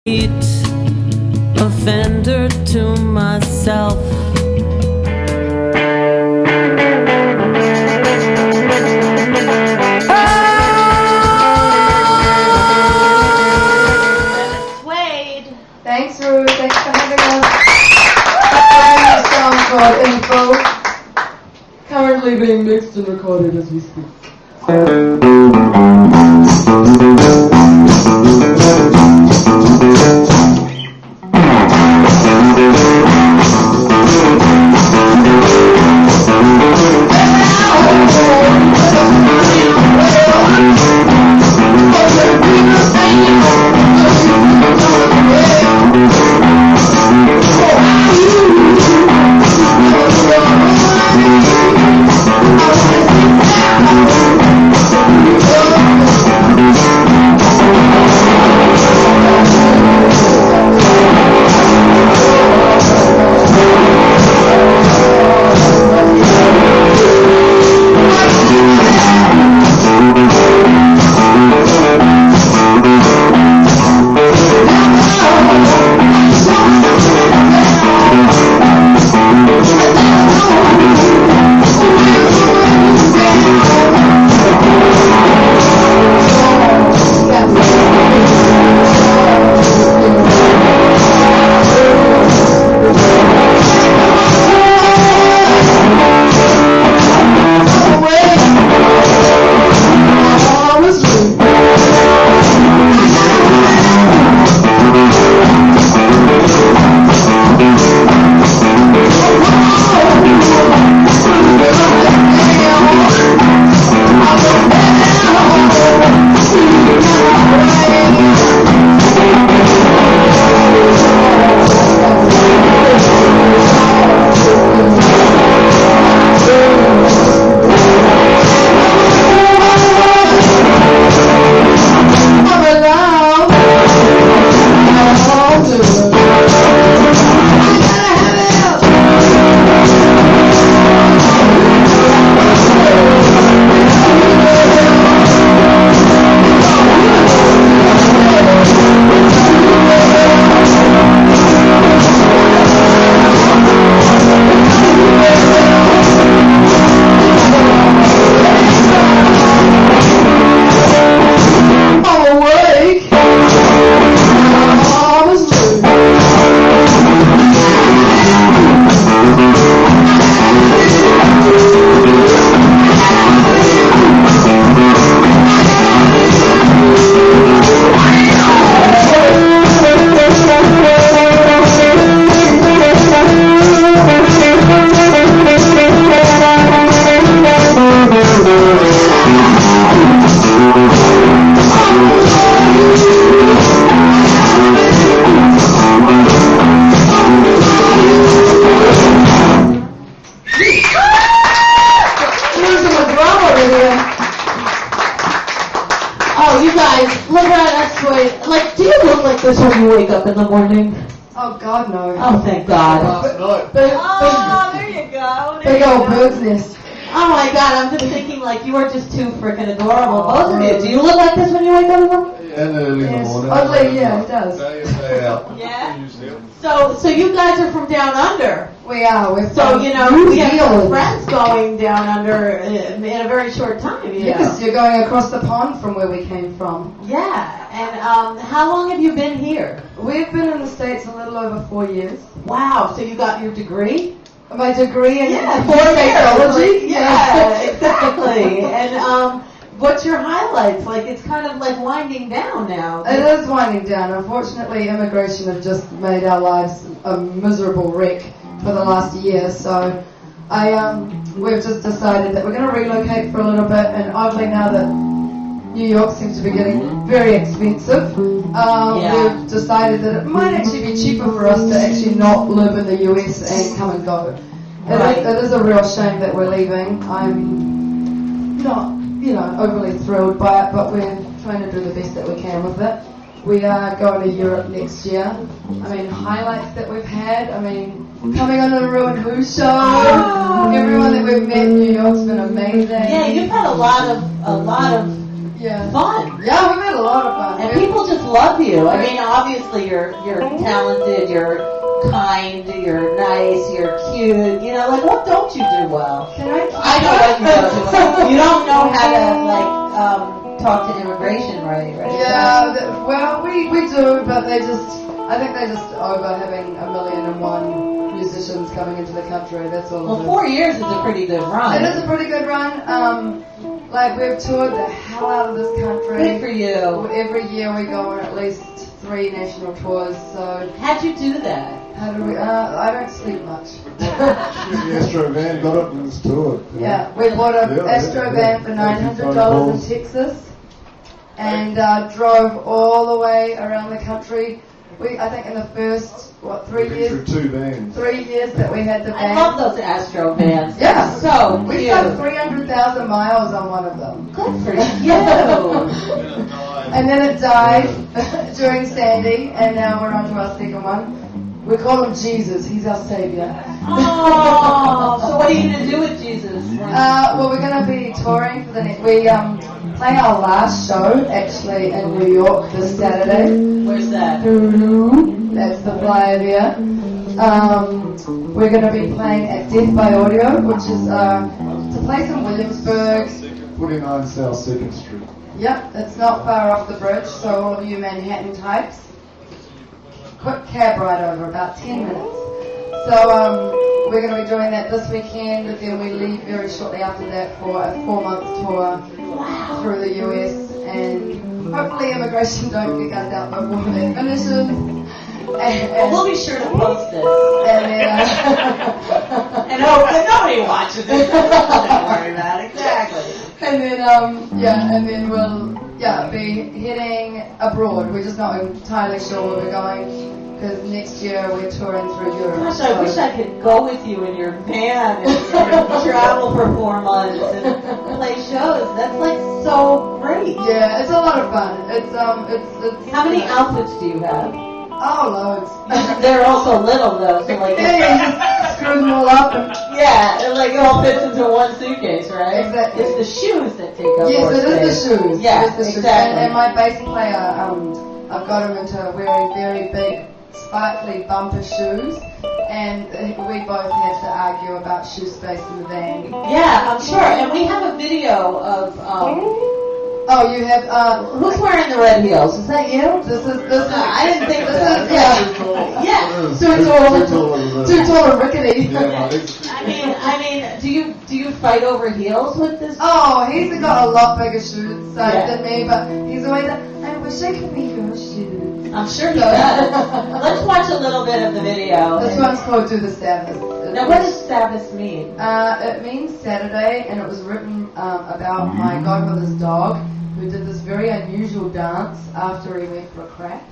Offender to myself. SueDe. Thanks, Rue. Thanks for having us. A brand new song called Info. Currently being mixed and recorded as we speak. Oh, you guys, LaBReTTa SueDe. Like, do you look like this when you wake up in the morning? Oh, God, no. Oh, thank God. There you go. Big old bird's nest. Oh my God, I'm just thinking like you are just too freaking adorable, both of you. Do you look like this when you wake up in the morning? And early in the morning. Oddly, yeah, it does. Day in, day out. Yeah. So you guys are from down under. We are. We're So, from you know, New we have some Zealand. friends going down under in a very short time, you know. Yes, you're going across the pond from where we came from. Yeah, and how long have you been here? We've been in the States a little over 4 years. Wow, so you got your degree? My degree in Yeah, psychology. Yeah, exactly. And what's your highlights? Like, it's kind of like winding down now. It is winding down. Unfortunately, immigration have just made our lives a miserable wreck for the last year. So we've just decided that we're going to relocate for a little bit. And oddly, now that New York seems to be getting very expensive, we've decided that it might actually be cheaper for us to actually not live in the US and come and go. It is a real shame that we're leaving. I'm not, overly thrilled by it, but we're trying to do the best that we can with it. We are going to Europe next year. I mean, highlights that we've had. I mean, coming on the ReW WhO show. Everyone that we've met in New York's been amazing. Yeah, you've had a lot of Yeah. fun. Yeah, we've had a lot of fun. And people just love you. I mean, obviously you're talented, you're kind, you're nice, you're cute. You know, like what don't you do well? Can I know what you don't do well. You don't know how to like talk to immigration, right? Yeah, well, we do, but I think they just over having 1,000,001 musicians coming into the country. That's all. Well, 4 years is a pretty good run. It is a pretty good run. Like we've toured the hell out of this country. Good for you. Every year we go on at least 3 national tours. So How'd you do that? how do we? I don't sleep much. The Astro van got it and it's toured. Yeah, we bought an Astro van for $900 in Texas, and drove all the way around the country. I think in the first 3 years. Through 2 vans. 3 years that we had the van. I love those Astro vans. Yeah. So We cute. spent 300,000 miles on one of them. Good for you. And then it died during Sandy, and now we're on to our second one. We call him Jesus. He's our savior. Oh, so what are you going to do with Jesus? Well, we're going to be touring for the next. We play our last show actually in New York this Saturday. Where's that? That's the flyer there. We're going to be playing at Death by Audio, which is it's a place in Williamsburg. 49 South 2nd Street. Yep, it's not far off the bridge, so all of you Manhattan types, quick cab ride over, about 10 minutes. So we're going to be doing that this weekend, and then we leave very shortly after that for a 4-month tour through the US, and hopefully immigration don't kick us out before that finishes. Well, we'll be sure to post this. And then, And hope that nobody watches it. Don't worry about it. Exactly. and then we'll be heading abroad. We're just not entirely sure where we're going because next year we're touring through Europe. Gosh, I wish I could go with you in your van and travel for 4 months and play shows. That's like so great. Yeah, it's a lot of fun. It's How many outfits do you have? Oh, loads. They're also little though, so like Yeah, you just screw them all up. And yeah, it like all fits into one suitcase, right? Exactly. It's the shoes that take up more yes, it space. is the shoes. Yeah, It is the shoes. exactly. And my bass player, I've got him into wearing very big, sparkly bumper shoes, and we both had to argue about shoe space in the van. Yeah, I'm sure. And we have a video of Oh, you have who's wearing the red heels? Is that you? This is I didn't think this that. is yeah. Yeah. Too tall and rickety. Yeah, my legs. I mean, do you fight over heels with this? Oh, he's got a lot bigger shoes Yeah. than me, but he's always like, I wish I could be your shoes. I'm sure he does. Let's watch a little bit of the video. This one's called Do the Sabbath. Now, what does Sabbath mean? It means Saturday, and it was written about my godmother's dog, who did this very unusual dance after he went for a crap.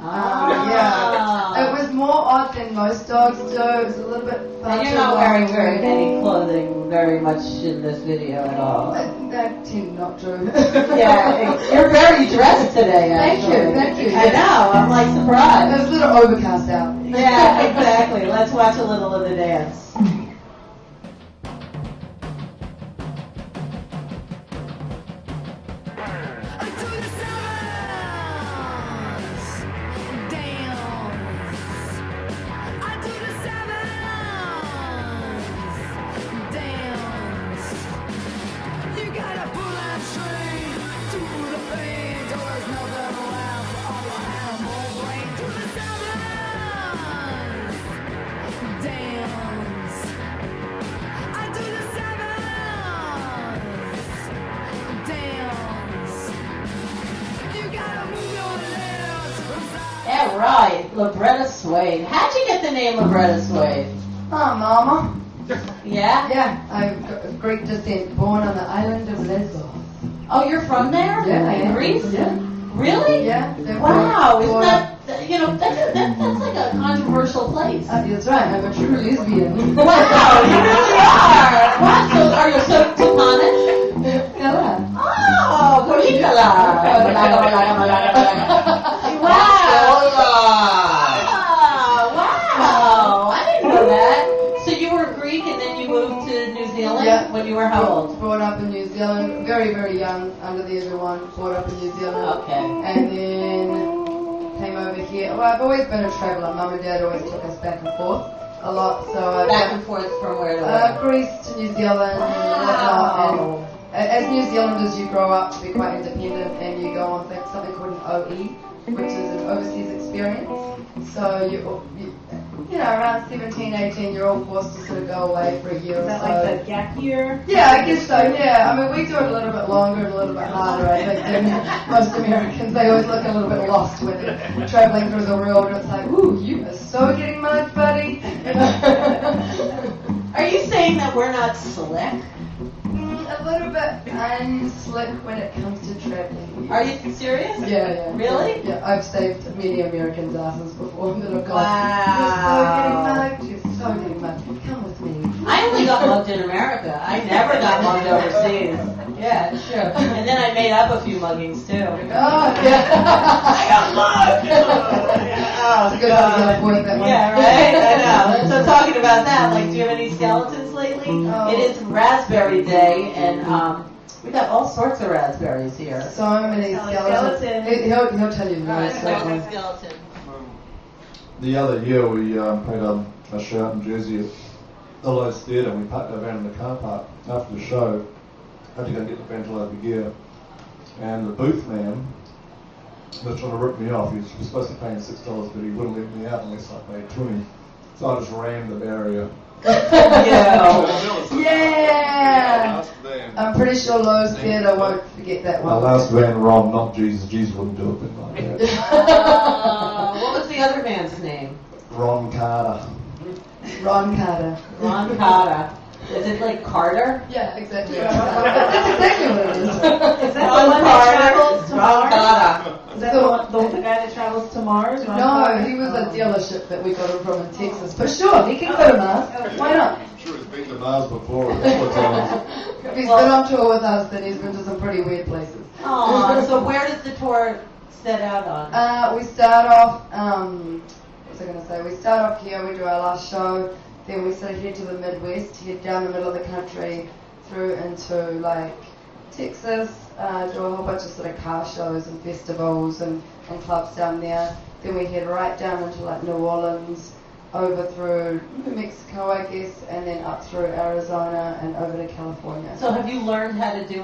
Yeah, it was more odd than most dogs do. It was a little bit. And you're not wearing very many clothing very much in this video at all. I tend not to. Yeah, you're very dressed today, Thank you, actually. thank you. I know, I'm like surprised. It's a little overcast out. Yeah, exactly. Let's watch a little of the dance. Yeah, right. LaBReTTa SueDe. How'd you get the name LaBReTTa SueDe? Oh, Mama. Yeah? Yeah, I'm of Greek descent, born on the island of Lesbos. Oh, you're from there? Yeah, I am. Greece? Yeah. Really? Yeah. Wow, isn't that, you know, that's like a controversial place. That's right, I'm a true lesbian. Wow, you really are. Wow, so are you so Tupanish? Yeah. Oh, Colicala. Wow, I didn't know that. So you were Greek and then you moved to New Zealand Yeah. when you were how old? Brought up in New Zealand, very, very young, under the age of 1. brought up in New Zealand. Okay. And then came over here. Well, I've always been a traveller. Mum and Dad always took us back and forth a lot. So Back and forth from where to where? Greece to New Zealand and whatnot. And as New Zealanders, you grow up to be quite independent, and you go on something called an OE, which is an overseas experience. So you know, around 17, 18, you're all forced to sort of go away for a year or so. Is that like the gap year? Yeah, I guess so, yeah. I mean, we do it a little bit longer and a little bit harder, I think, than most Americans. They always look a little bit lost when they're traveling through the world. It's like, ooh, you are so getting much, buddy. Are you saying that we're not slick? A little bit unslick when it comes to traveling. Are you serious? Yeah. Really? Yeah, I've saved many Americans' asses before that have gone, Wow. you're so getting mugged, come with me. I only got mugged in America. I never got mugged overseas. Yeah, it's true. And then I made up a few muggings too. Oh, yeah. I got mugged! Oh, It's good to get a point that one. Yeah, right? I know. So talking about that, like, do you have any skeletons lately? Oh. It is Raspberry Day, and we got all sorts of raspberries here. So many skeletons. Skeleton. He'll tell you the All right, most. where's the skeleton? The other year we played a show out in Jersey at the Lowe's Theatre, and we parked our van in the car park after the show. Had to go get the ventilator gear, and the booth man was trying to rip me off. He was supposed to be paying $6, but he wouldn't let me out unless I paid $20. So I just rammed the barrier. Yeah! I'm pretty sure Lowe's Theatre won't forget that My one. last van, Ron, not Jesus. Jesus wouldn't do it like that. What was the other man's name? Ron Carter. Ron Carter. Ron Carter. Is it like Carter? Yeah, exactly. That's exactly what it is. Is that the one that travels to Ron Mars? Carter. Is that the guy that travels to Mars? Ron No, Carter? he was a dealership that we got him from in Texas. But sure, he can go to Mars. Why not? I'm sure he's been to Mars before a couple of times. If he's been on tour with us, then he's been to some pretty weird places. Aw, so where does the tour set out on? We start off, what was I going to say? We start off here, we do our last show, then we sort of head to the Midwest, head down the middle of the country, through into like Texas, do a whole bunch of sort of car shows and festivals and clubs down there. Then we head right down into like New Orleans, over through New Mexico, I guess, and then up through Arizona and over to California. So have you learned how to do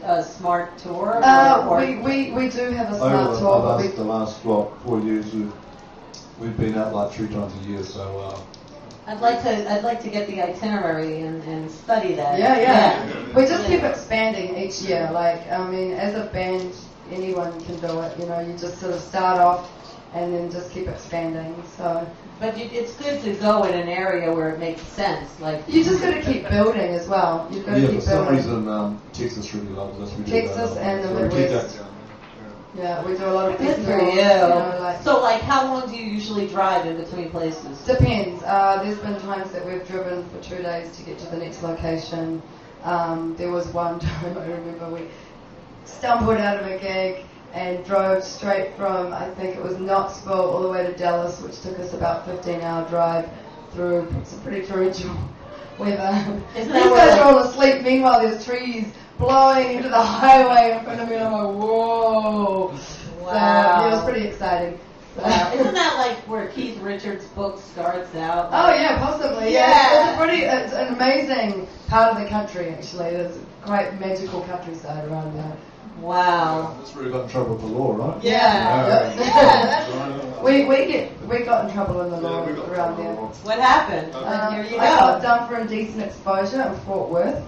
a smart tour? We do have a Over smart tour, but the last 4 years, we've been out like 3 times a year. So I'd like to get the itinerary and study that. Yeah. We just keep expanding each year. Like, I mean, as a band, anyone can do it. You know, you just sort of start off and then just keep expanding. So But it's good to go in an area where it makes sense. Like you just got to keep building as well. You've got to for keep some building. reason, Texas really loves us. We do Texas that. and the So we keep Midwest. that down. Yeah, we do a lot of good festivals. for you. know, like, So like, how long do you usually drive in between places? depends. There's been times that we've driven for 2 days to get to the next location. There was one time I remember we stumbled out of a gig and drove straight from, I think it was Knoxville, all the way to Dallas, which took us about 15-hour drive through some pretty torrential weather. Isn't These that guys what are all asleep. Meanwhile, there's trees blowing into the highway in front of me, and I'm like, whoa. Wow. So, yeah, it was pretty exciting. So, Isn't that like where Keith Richards' book starts out? oh yeah, possibly. Yeah. It's an amazing part of the country actually. There's a great magical countryside around there. Wow. That's where we got in trouble with the law, right? Yeah. Yeah. We got in trouble in the law we got in around trouble there. with the law. What happened? Here you I got go. done for indecent exposure in Fort Worth.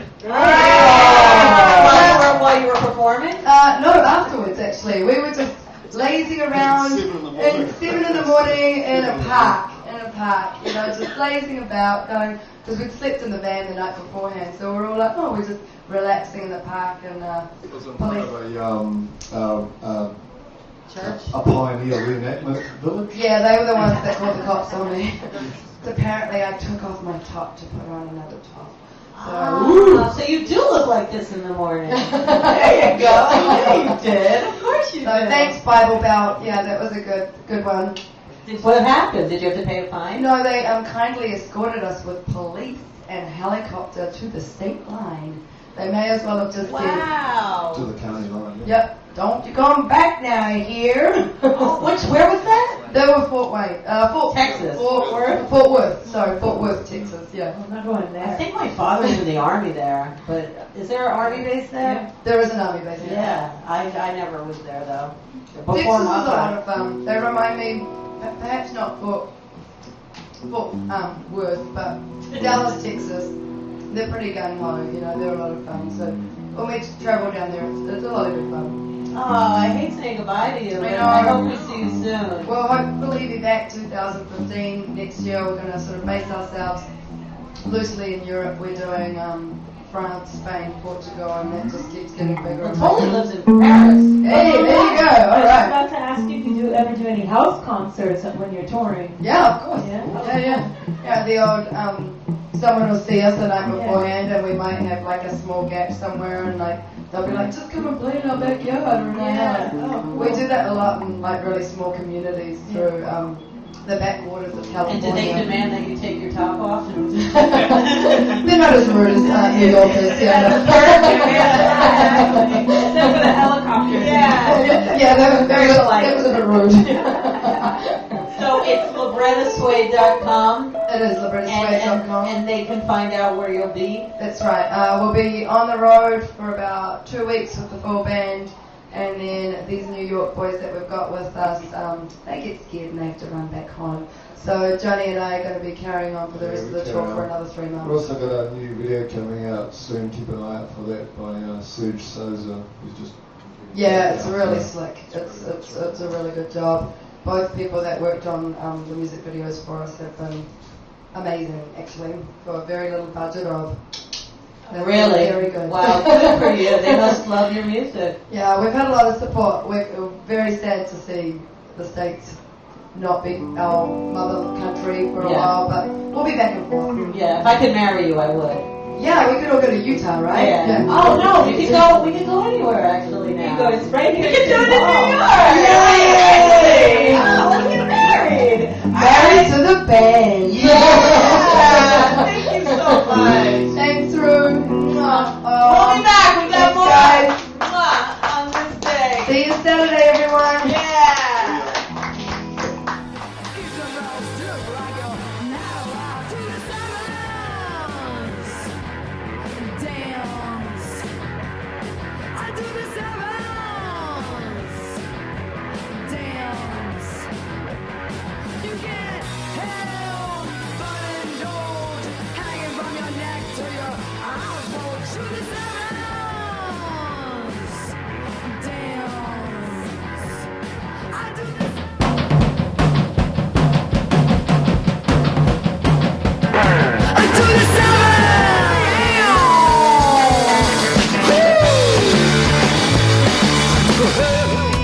While you were performing? No, afterwards actually. We were just lazing around At 7 in the morning. at 7 in the morning in a park, you know, just lazing about, going, because we'd slept in the van the night beforehand, so we're all like, oh, we're just relaxing in the park, and It was in front of Church? a pioneer reenactment village. yeah, they were the ones that called the cops on me. So apparently I took off my top to put on another top. So you do look like this in the morning. There you go. Yeah, you did. Of course you So did. thanks, Bible Belt. Yeah, that was a good one. What happened? Did you have to pay a fine? No, they kindly escorted us with police and helicopter to the state line. They may as well have just said, Wow. To the county line. yep, don't you come back now here. Oh, where was that? They were Fort Wayne, Texas. Fort Worth, Texas, yeah. I'm not going I there. think my father was in the army there, but is there an army base there? There is an army base here. Yeah, I never was there though. Texas is Before a my lot time. of fun. They remind me, perhaps not Fort Worth, but Dallas, Texas. They're pretty gung ho, you know. They're a lot of fun. So when we travel down there, it's a lot of good fun. Oh, I hate saying goodbye to you. I But know. I hope we see you soon. Well, hopefully be back 2015. Next year we're going to sort of base ourselves loosely in Europe. We're doing France, Spain, Portugal, and that just keeps getting bigger and Totally bigger. lives in Paris. Hey, there you go. All I was right. about to ask you if you ever do any house concerts when you're touring. Yeah, of course. Yeah? Yeah, the old, someone will see us the night Yeah. beforehand and we might have like a small gap somewhere and like, they'll be like, just come and play in our backyard or in our house. Oh, cool. We do that a lot in like really small communities through the backwaters of And California. do they demand that you take your top off? They're not as rude as New Yorkers, yeah. Except for the helicopter. Yeah, that was a bit rude. So it's LaBReTTaSueDe.com. It is LaBReTTaSueDe.com. And they can find out where you'll be. That's right. We'll be on the road for about 2 weeks with the full band, and then these New York boys that we've got with us, they get scared and they have to run back home. So Johnny and I are going to be carrying on for the rest of the tour for another 3 months. We've also got a new video coming out soon. Keep an eye out for that by SueDe. He's just Yeah, it's really slick. It's a really good job. Both people that worked on the music videos for us have been amazing, actually, for a very little budget of. Really? Very good. Wow, good for you. They must love your music. Yeah, we've had a lot of support. We're very sad to see the States not be our mother country for a Yeah. while, but we'll be back and forth. Yeah, if I could marry you, I would. Yeah, we could all go to Utah, right? Yeah. Oh no, we could go. We could go anywhere actually now. You go to Spring. We could do it in New York. Yay! Oh, let's get married. Married to the band. Yeah. Thank you so much. Thanks, Rue. We'll be back. We got Thanks, more guys. on this day. See you Saturday, everyone. Yeah. Hey!